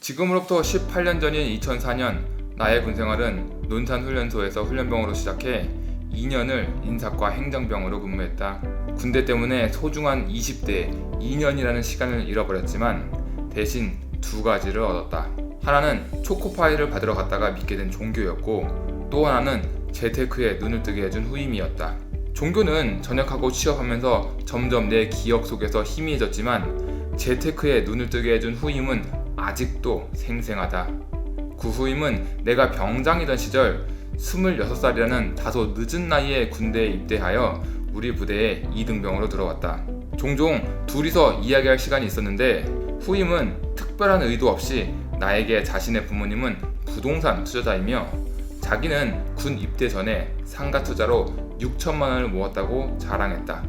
지금으로부터 18년 전인 2004년 나의 군생활은 논산훈련소에서 훈련병으로 시작해 2년을 인사과 행정병으로 근무했다. 군대 때문에 소중한 20대에 2년이라는 시간을 잃어버렸지만 대신 두 가지를 얻었다. 하나는 초코파이를 받으러 갔다가 믿게 된 종교였고, 또 하나는 재테크에 눈을 뜨게 해준 후임이었다. 종교는 전역하고 취업하면서 점점 내 기억 속에서 희미해졌지만 재테크에 눈을 뜨게 해준 후임은 아직도 생생하다. 그 후임은 내가 병장이던 시절 26살이라는 다소 늦은 나이에 군대에 입대하여 우리 부대에 2등병으로 들어왔다. 종종 둘이서 이야기할 시간이 있었는데 후임은 특별한 의도 없이 나에게 자신의 부모님은 부동산 투자자이며 자기는 군 입대 전에 상가 투자로 6천만 원을 모았다고 자랑했다.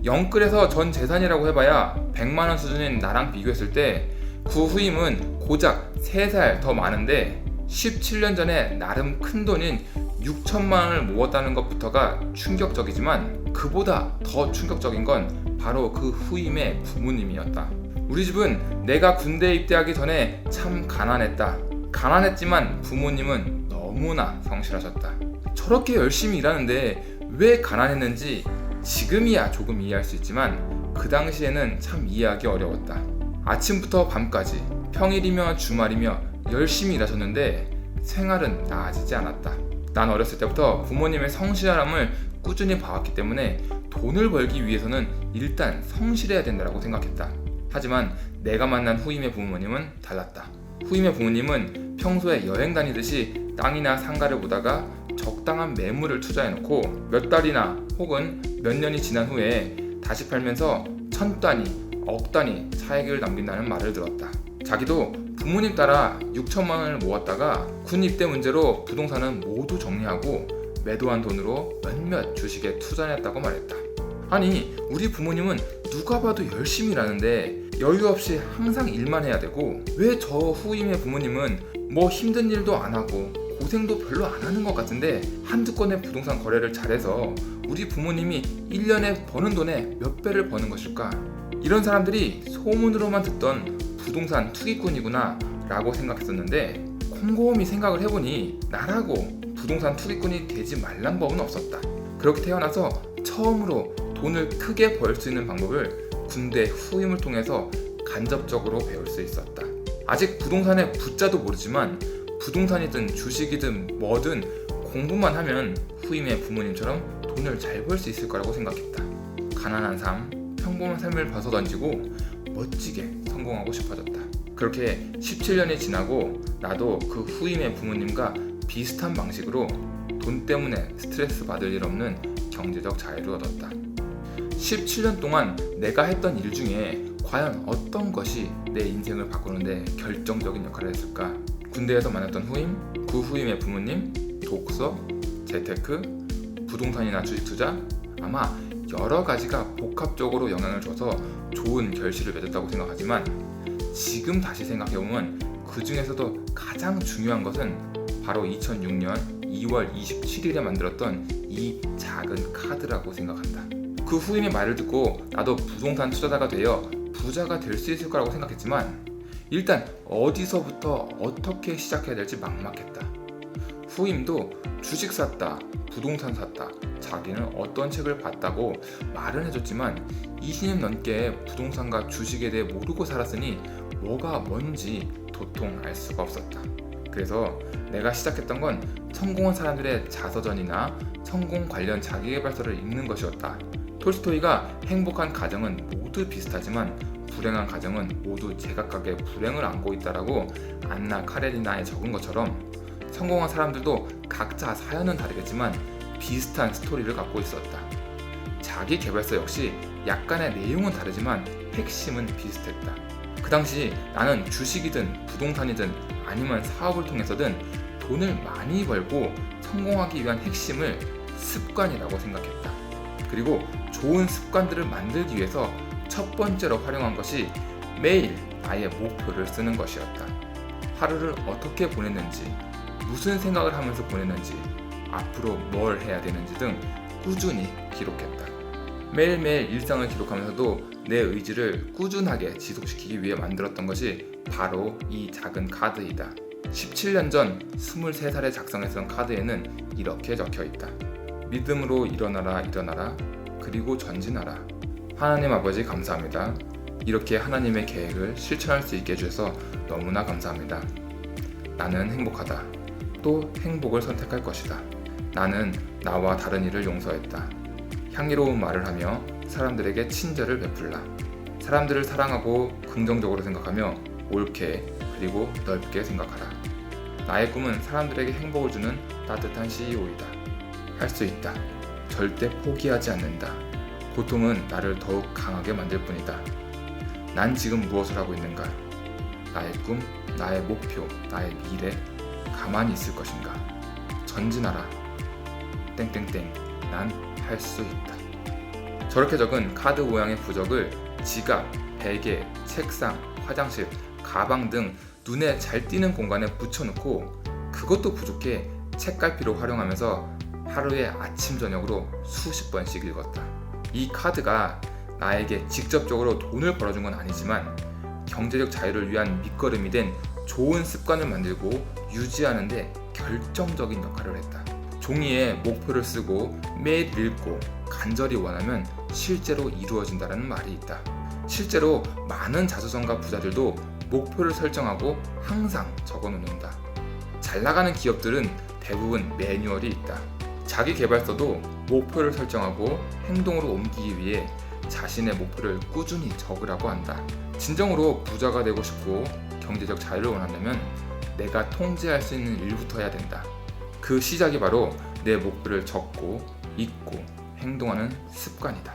영끌에서 전 재산이라고 해봐야 100만 원 수준인 나랑 비교했을 때 그 후임은 고작 3살 더 많은데 17년 전에 나름 큰 돈인 6천만 원을 모았다는 것부터가 충격적이지만 그보다 더 충격적인 건 바로 그 후임의 부모님이었다. 우리 집은 내가 군대에 입대하기 전에 참 가난했다. 가난했지만 부모님은 너무나 성실하셨다. 저렇게 열심히 일하는데 왜 가난했는지 지금이야 조금 이해할 수 있지만 그 당시에는 참 이해하기 어려웠다. 아침부터 밤까지 평일이며 주말이며 열심히 일하셨는데 생활은 나아지지 않았다. 난 어렸을 때부터 부모님의 성실함을 꾸준히 봐왔기 때문에 돈을 벌기 위해서는 일단 성실해야 된다고 생각했다. 하지만 내가 만난 후임의 부모님은 달랐다. 후임의 부모님은 평소에 여행 다니듯이 땅이나 상가를 보다가 적당한 매물을 투자해놓고 몇 달이나 혹은 몇 년이 지난 후에 다시 팔면서 천 단위, 억 단위 차익을 남긴다는 말을 들었다. 자기도 부모님 따라 6천만 원을 모았다가 군 입대 문제로 부동산은 모두 정리하고 매도한 돈으로 몇몇 주식에 투자했다고 말했다. 아니, 우리 부모님은 누가 봐도 열심히 일하는데 여유 없이 항상 일만 해야 되고 왜 저 후임의 부모님은 뭐 힘든 일도 안 하고 고생도 별로 안 하는 것 같은데 한두 건의 부동산 거래를 잘해서 우리 부모님이 1년에 버는 돈의 몇 배를 버는 것일까? 이런 사람들이 소문으로만 듣던 부동산 투기꾼이구나 라고 생각했었는데 곰곰이 생각을 해보니 나라고 부동산 투기꾼이 되지 말란 법은 없었다. 그렇게 태어나서 처음으로 돈을 크게 벌 수 있는 방법을 군대 후임을 통해서 간접적으로 배울 수 있었다. 아직 부동산의 부자도 모르지만 부동산이든 주식이든 뭐든 공부만 하면 후임의 부모님처럼 돈을 잘 벌 수 있을 거라고 생각했다. 가난한 삶, 평범한 삶을 벗어던지고 멋지게 성공하고 싶어졌다. 그렇게 17년이 지나고 나도 그 후임의 부모님과 비슷한 방식으로 돈 때문에 스트레스 받을 일 없는 경제적 자유를 얻었다. 17년 동안 내가 했던 일 중에 과연 어떤 것이 내 인생을 바꾸는데 결정적인 역할을 했을까? 군대에서 만났던 후임, 그 후임의 부모님, 독서, 재테크, 부동산이나 주식 투자, 아마 여러 가지가 복합적으로 영향을 줘서 좋은 결실을 맺었다고 생각하지만 지금 다시 생각해보면 그 중에서도 가장 중요한 것은 바로 2006년 2월 27일에 만들었던 이 작은 카드라고 생각한다. 그 후임의 말을 듣고 나도 부동산 투자자가 되어 부자가 될 수 있을 거라고 생각했지만 일단 어디서부터 어떻게 시작해야 될지 막막했다. 후임도 주식 샀다, 부동산 샀다, 자기는 어떤 책을 봤다고 말은 해줬지만 20년 넘게 부동산과 주식에 대해 모르고 살았으니 뭐가 뭔지 도통 알 수가 없었다. 그래서 내가 시작했던 건 성공한 사람들의 자서전이나 성공 관련 자기계발서를 읽는 것이었다. 톨스토이가 행복한 가정은 모두 비슷하지만 불행한 가정은 모두 제각각의 불행을 안고 있다라고 안나 카레니나에 적은 것처럼 성공한 사람들도 각자 사연은 다르겠지만 비슷한 스토리를 갖고 있었다. 자기 개발서 역시 약간의 내용은 다르지만 핵심은 비슷했다. 그 당시 나는 주식이든 부동산이든 아니면 사업을 통해서든 돈을 많이 벌고 성공하기 위한 핵심을 습관이라고 생각했다. 그리고 좋은 습관들을 만들기 위해서 첫 번째로 활용한 것이 매일 나의 목표를 쓰는 것이었다. 하루를 어떻게 보냈는지, 무슨 생각을 하면서 보냈는지, 앞으로 뭘 해야 되는지 등 꾸준히 기록했다. 매일매일 일상을 기록하면서도 내 의지를 꾸준하게 지속시키기 위해 만들었던 것이 바로 이 작은 카드이다. 17년 전 23살에 작성했던 카드에는 이렇게 적혀있다. 믿음으로 일어나라 일어나라 그리고 전진하라. 하나님 아버지 감사합니다. 이렇게 하나님의 계획을 실천할 수 있게 해주셔서 너무나 감사합니다. 나는 행복하다. 또 행복을 선택할 것이다. 나는 나와 다른 이를 용서했다. 향기로운 말을 하며 사람들에게 친절을 베풀라. 사람들을 사랑하고 긍정적으로 생각하며 옳게 그리고 넓게 생각하라. 나의 꿈은 사람들에게 행복을 주는 따뜻한 CEO이다. 할 수 있다. 절대 포기하지 않는다. 고통은 나를 더욱 강하게 만들 뿐이다. 난 지금 무엇을 하고 있는가? 나의 꿈, 나의 목표, 나의 미래, 가만히 있을 것인가? 전진하라. 땡땡땡. 난 할 수 있다. 저렇게 적은 카드 모양의 부적을 지갑, 베개, 책상, 화장실, 가방 등 눈에 잘 띄는 공간에 붙여놓고 그것도 부족해 책갈피로 활용하면서 하루에 아침 저녁으로 수십 번씩 읽었다. 이 카드가 나에게 직접적으로 돈을 벌어준 건 아니지만 경제적 자유를 위한 밑거름이 된 좋은 습관을 만들고 유지하는 데 결정적인 역할을 했다. 종이에 목표를 쓰고 매일 읽고 간절히 원하면 실제로 이루어진다는 말이 있다. 실제로 많은 자수성가 부자들도 목표를 설정하고 항상 적어놓는다. 잘 나가는 기업들은 대부분 매뉴얼이 있다. 자기 개발서도 목표를 설정하고 행동으로 옮기기 위해 자신의 목표를 꾸준히 적으라고 한다. 진정으로 부자가 되고 싶고 경제적 자유를 원한다면 내가 통제할 수 있는 일부터 해야 된다. 그 시작이 바로 내 목표를 적고, 읽고, 행동하는 습관이다.